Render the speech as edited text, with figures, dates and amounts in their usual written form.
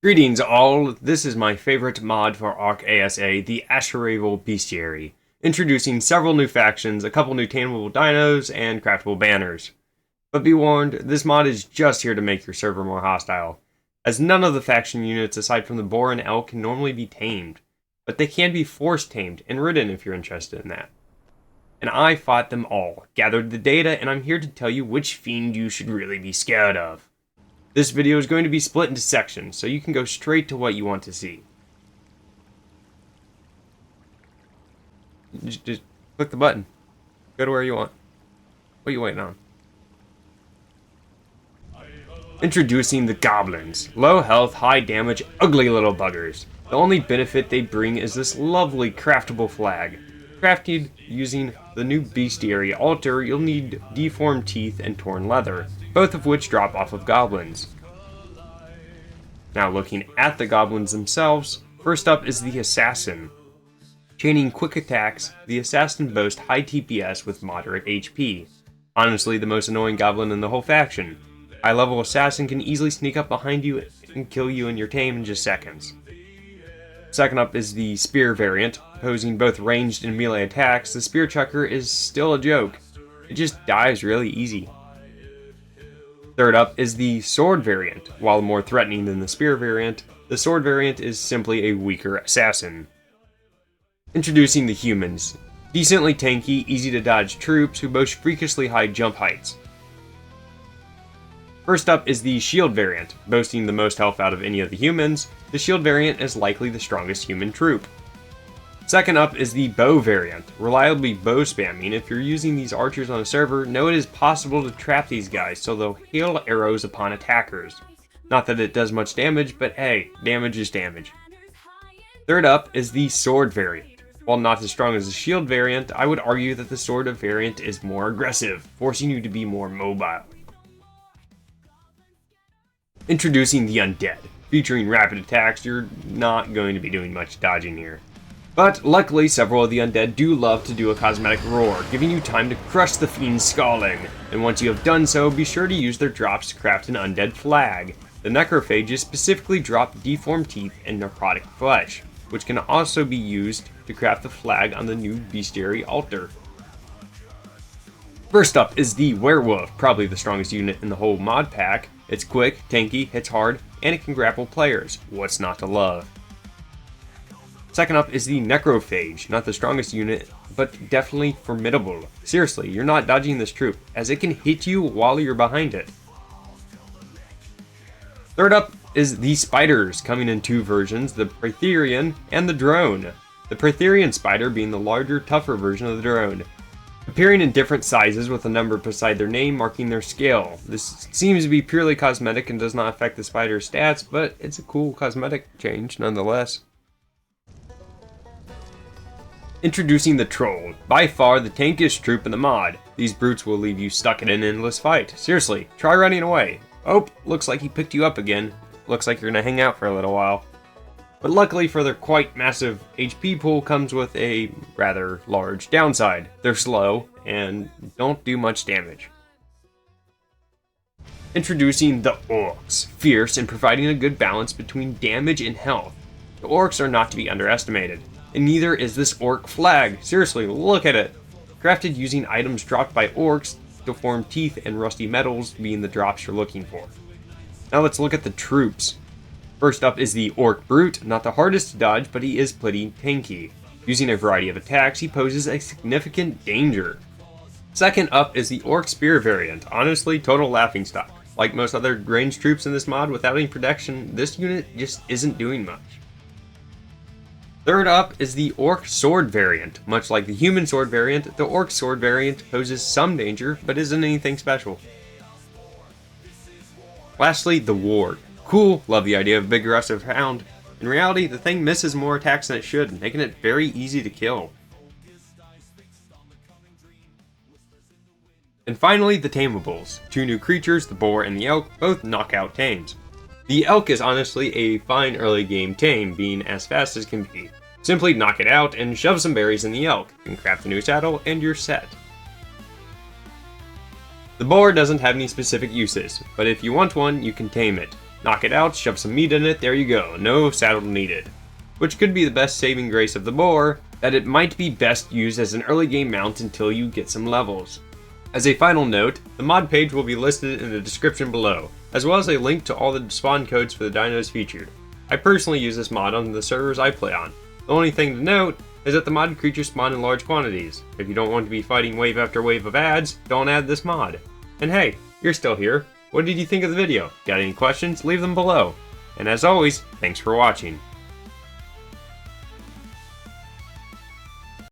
Greetings all, this is my favorite mod for Ark ASA, the Asharavel Bestiary, introducing several new factions, a couple new tameable dinos, and craftable banners. But be warned, this mod is just here to make your server more hostile, as none of the faction units aside from the boar and elk can normally be tamed, but they can be force tamed and ridden if you're interested in that. And I fought them all, gathered the data, and I'm here to tell you which fiend you should really be scared of. This video is going to be split into sections, so you can go straight to what you want to see. Just click the button. Go to where you want. What are you waiting on? Introducing the Goblins. Low health, high damage, ugly little buggers. The only benefit they bring is this lovely craftable flag. Crafted using the new Bestiary altar, you'll need deformed teeth and torn leather, both of which drop off of goblins. Now looking at the goblins themselves, first up is the Assassin. Chaining quick attacks, the Assassin boasts high TPS with moderate HP. Honestly, the most annoying goblin in the whole faction. High level Assassin can easily sneak up behind you and kill you and your tame in just seconds. Second up is the Spear variant. Posing both ranged and melee attacks, the Spear Chucker is still a joke. It just dies really easy. Third up is the Sword variant. While more threatening than the Spear variant, the Sword variant is simply a weaker assassin. Introducing the Humans. Decently tanky, easy to dodge troops who boast freakishly high jump heights. First up is the Shield variant. Boasting the most health out of any of the humans, the Shield variant is likely the strongest human troop. Second up is the Bow variant. Reliably bow spamming. If you're using these archers on a server, know it is possible to trap these guys, so they'll hail arrows upon attackers. Not that it does much damage, but hey, damage is damage. Third up is the Sword variant. While not as strong as the Shield variant, I would argue that the Sword variant is more aggressive, forcing you to be more mobile. Introducing the Undead. Featuring rapid attacks, you're not going to be doing much dodging here. But luckily, several of the Undead do love to do a cosmetic roar, giving you time to crush the fiend's skulling. And once you have done so, be sure to use their drops to craft an Undead flag. The Necrophages specifically drop deformed teeth and necrotic flesh, which can also be used to craft the flag on the new Bestiary altar. First up is the Werewolf, probably the strongest unit in the whole mod pack. It's quick, tanky, hits hard, and it can grapple players. What's not to love? Second up is the Necrophage, not the strongest unit, but definitely formidable. Seriously, you're not dodging this troop, as it can hit you while you're behind it. Third up is the Spiders, coming in two versions, the Praetorian and the Drone. The Praetorian Spider being the larger, tougher version of the Drone, appearing in different sizes with a number beside their name marking their scale. This seems to be purely cosmetic and does not affect the spider's stats, but it's a cool cosmetic change nonetheless. Introducing the Troll, by far the tankiest troop in the mod. These brutes will leave you stuck in an endless fight. Seriously, try running away. Oh, looks like he picked you up again. Looks like you're gonna hang out for a little while. But luckily for their quite massive HP pool comes with a rather large downside. They're slow and don't do much damage. Introducing the Orcs, fierce and providing a good balance between damage and health. The Orcs are not to be underestimated. And neither is this Orc flag. Seriously, look at it. Crafted using items dropped by Orcs, deformed teeth and rusty metals being the drops you're looking for. Now let's look at the troops. First up is the Orc Brute, not the hardest to dodge, but he is pretty tanky. Using a variety of attacks, he poses a significant danger. Second up is the Orc Spear variant, honestly total laughingstock. Like most other ranged troops in this mod, without any protection, this unit just isn't doing much. Third up is the Orc Sword variant. Much like the Human Sword variant, the Orc Sword variant poses some danger, but isn't anything special. Lastly, the Ward. Cool, love the idea of a big aggressive hound. In reality, the thing misses more attacks than it should, making it very easy to kill. And finally, the Tameables. Two new creatures, the boar and the elk, both knockout tames. The elk is honestly a fine early game tame, being as fast as can be. Simply knock it out and shove some berries in the elk, and craft a new saddle, and you're set. The boar doesn't have any specific uses, but if you want one, you can tame it. Knock it out, shove some meat in it, there you go, no saddle needed. Which could be the best saving grace of the boar, that it might be best used as an early game mount until you get some levels. As a final note, the mod page will be listed in the description below, as well as a link to all the spawn codes for the dinos featured. I personally use this mod on the servers I play on. The only thing to note is that the modded creatures spawn in large quantities. If you don't want to be fighting wave after wave of ads, don't add this mod. And hey, you're still here. What did you think of the video? Got any questions? Leave them below. And as always, thanks for watching.